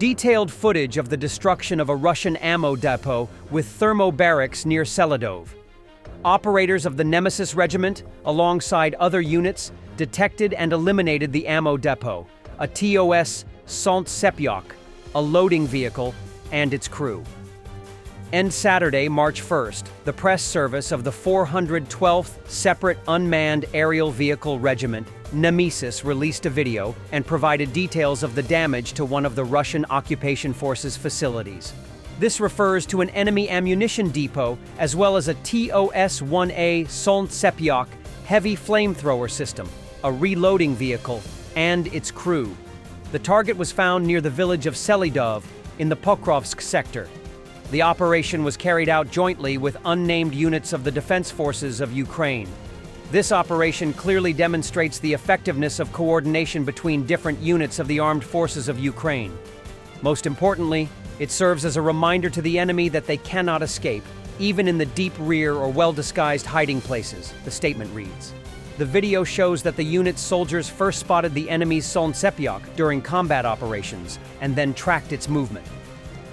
Detailed footage of the destruction of a Russian ammo depot with thermobarics near Selydove. Operators of the Nemesis Regiment, alongside other units, detected and eliminated the ammo depot, a TOS Selydove, a loading vehicle, and its crew. End Saturday, March 1st, the press service of the 412th Separate Unmanned Aerial Vehicle Regiment, Nemesis, released a video and provided details of the damage to one of the Russian occupation forces' facilities. This refers to an enemy ammunition depot as well as a TOS-1A Selydove heavy flamethrower system, a reloading vehicle, and its crew. The target was found near the village of Selydove in the Pokrovsk sector. The operation was carried out jointly with unnamed units of the Defense Forces of Ukraine. This operation clearly demonstrates the effectiveness of coordination between different units of the armed forces of Ukraine. Most importantly, it serves as a reminder to the enemy that they cannot escape, even in the deep rear or well-disguised hiding places, the statement reads. The video shows that the unit's soldiers first spotted the enemy's Selydove during combat operations and then tracked its movement.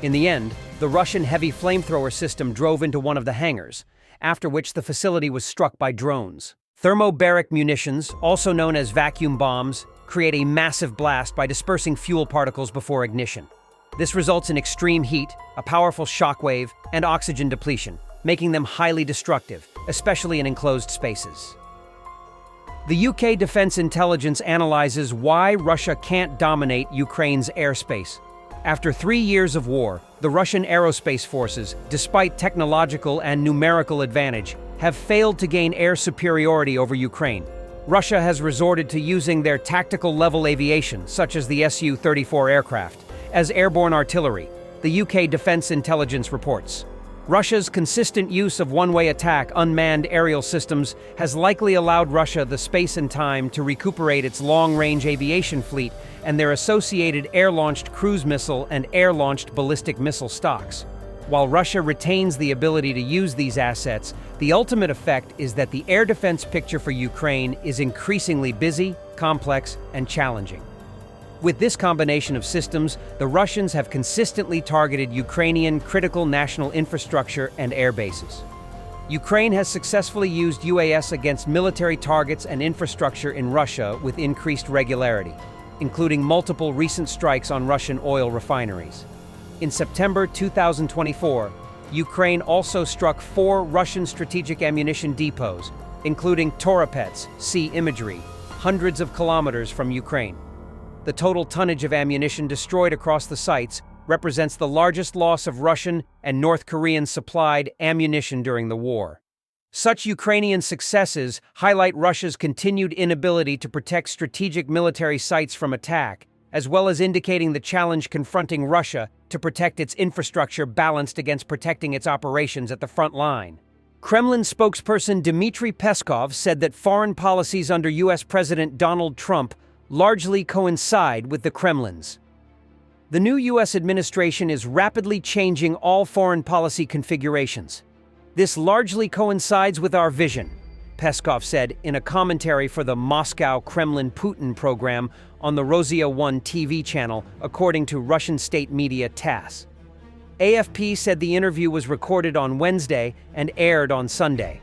In the end, the Russian heavy flamethrower system drove into one of the hangars, after which the facility was struck by drones. Thermobaric munitions, also known as vacuum bombs, create a massive blast by dispersing fuel particles before ignition. This results in extreme heat, a powerful shockwave, and oxygen depletion, making them highly destructive, especially in enclosed spaces. The UK Defense Intelligence analyzes why Russia can't dominate Ukraine's airspace. After 3 years of war, the Russian aerospace forces, despite technological and numerical advantage, have failed to gain air superiority over Ukraine. Russia has resorted to using their tactical-level aviation, such as the Su-34 aircraft, as airborne artillery, the UK Defense Intelligence reports. Russia's consistent use of one-way attack unmanned aerial systems has likely allowed Russia the space and time to recuperate its long-range aviation fleet and their associated air-launched cruise missile and air-launched ballistic missile stocks. While Russia retains the ability to use these assets, the ultimate effect is that the air defense picture for Ukraine is increasingly busy, complex, and challenging. With this combination of systems, the Russians have consistently targeted Ukrainian critical national infrastructure and air bases. Ukraine has successfully used UAS against military targets and infrastructure in Russia with increased regularity, including multiple recent strikes on Russian oil refineries. In September 2024, Ukraine also struck 4 Russian strategic ammunition depots, including Toropets, see imagery, hundreds of kilometers from Ukraine. The total tonnage of ammunition destroyed across the sites represents the largest loss of Russian and North Korean-supplied ammunition during the war. Such Ukrainian successes highlight Russia's continued inability to protect strategic military sites from attack, as well as indicating the challenge confronting Russia to protect its infrastructure balanced against protecting its operations at the front line. Kremlin spokesperson Dmitry Peskov said that foreign policies under U.S. President Donald Trump largely coincide with the Kremlin's. The new U.S. administration is rapidly changing all foreign policy configurations. This largely coincides with our vision, Peskov said in a commentary for the Moscow Kremlin-Putin program on the Rossiya 1 TV channel, according to Russian state media TASS. AFP said the interview was recorded on Wednesday and aired on Sunday.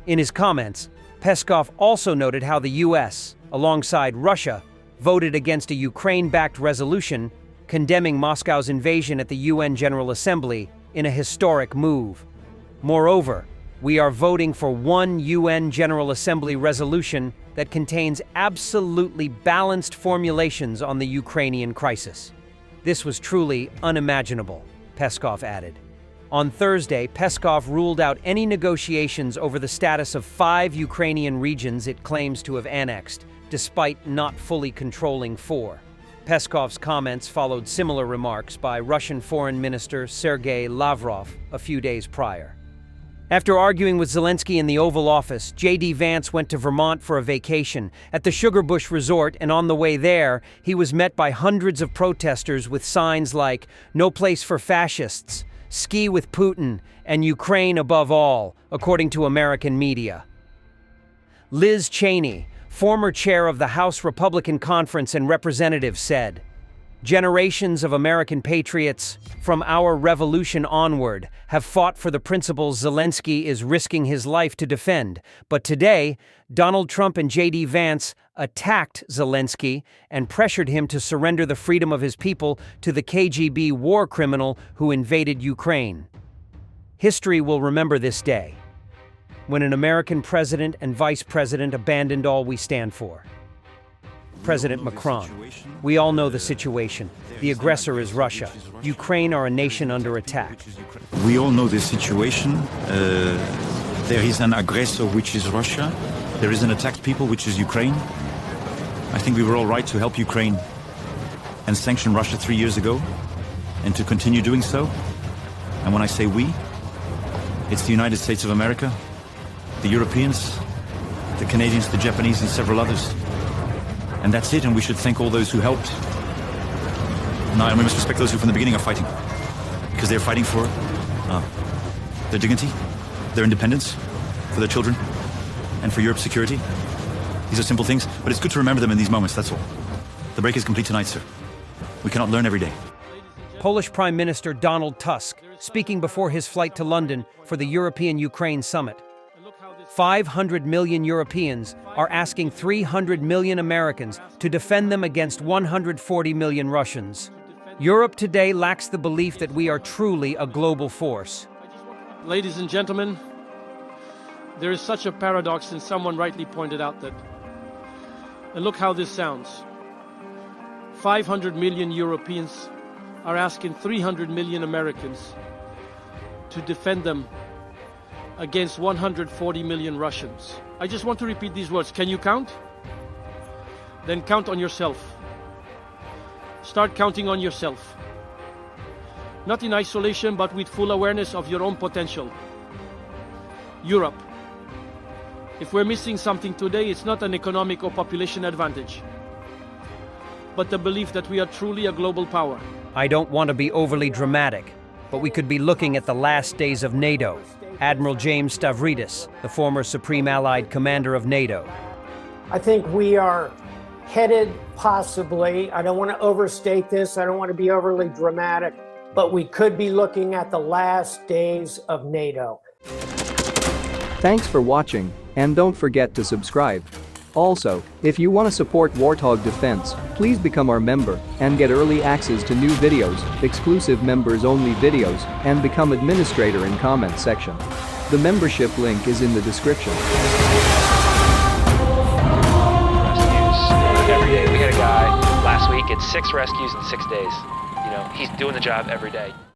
In his comments, Peskov also noted how the U.S., alongside Russia, voted against a Ukraine-backed resolution condemning Moscow's invasion at the UN General Assembly in a historic move. Moreover, we are voting for one UN General Assembly resolution that contains absolutely balanced formulations on the Ukrainian crisis. This was truly unimaginable, Peskov added. On Thursday, Peskov ruled out any negotiations over the status of 5 Ukrainian regions it claims to have annexed, despite not fully controlling 4. Peskov's comments followed similar remarks by Russian Foreign Minister Sergei Lavrov a few days prior. After arguing with Zelensky in the Oval Office, J.D. Vance went to Vermont for a vacation. At the Sugarbush Resort, and on the way there, he was met by hundreds of protesters with signs like, "No place for fascists," "Ski with Putin," and "Ukraine above all," according to American media. Liz Cheney, former chair of the House Republican Conference and Representatives, said, Generations of American patriots, from our revolution onward, have fought for the principles Zelensky is risking his life to defend. But today, Donald Trump and J.D. Vance attacked Zelensky and pressured him to surrender the freedom of his people to the KGB war criminal who invaded Ukraine. History will remember this day, when an American president and vice president abandoned all we stand for. President Macron. We all know the situation. The aggressor is Russia. Ukraine are a nation under attack. We all know the situation. There is an aggressor, which is Russia. There is an attacked people, which is Ukraine. I think we were all right to help Ukraine and sanction Russia 3 years ago, and to continue doing so. And when I say we, it's the United States of America, the Europeans, the Canadians, the Japanese, and several others. And that's it, and we should thank all those who helped. And we must respect those who from the beginning are fighting, because they're fighting for their dignity, their independence, for their children, and for Europe's security. These are simple things, but it's good to remember them in these moments, that's all. The break is complete tonight, sir. We cannot learn every day. Polish Prime Minister Donald Tusk, speaking before his flight to London for the European-Ukraine summit. 500 million Europeans are asking 300 million Americans to defend them against 140 million Russians. Europe today lacks the belief that we are truly a global force. Ladies and gentlemen, there is such a paradox, and someone rightly pointed out that. And look how this sounds. 500 million Europeans are asking 300 million Americans to defend them against 140 million Russians. I just want to repeat these words. Can you count? Then count on yourself. Start counting on yourself. Not in isolation, but with full awareness of your own potential. Europe. If we're missing something today, it's not an economic or population advantage, but the belief that we are truly a global power. I don't want to be overly dramatic, but we could be looking at the last days of NATO. Admiral James Stavridis, the former Supreme Allied Commander of NATO. I think we are headed possibly, I don't want to overstate this, I don't want to be overly dramatic, but we could be looking at the last days of NATO. Thanks for watching, and don't forget to subscribe. Also, if you want to support Warthog Defense, please become our member and get early access to new videos, exclusive members-only videos, and become administrator in comment section. The membership link is in the description. Rescues every day. We had a guy last week, it's 6 rescues in 6 days. You know, he's doing the job every day.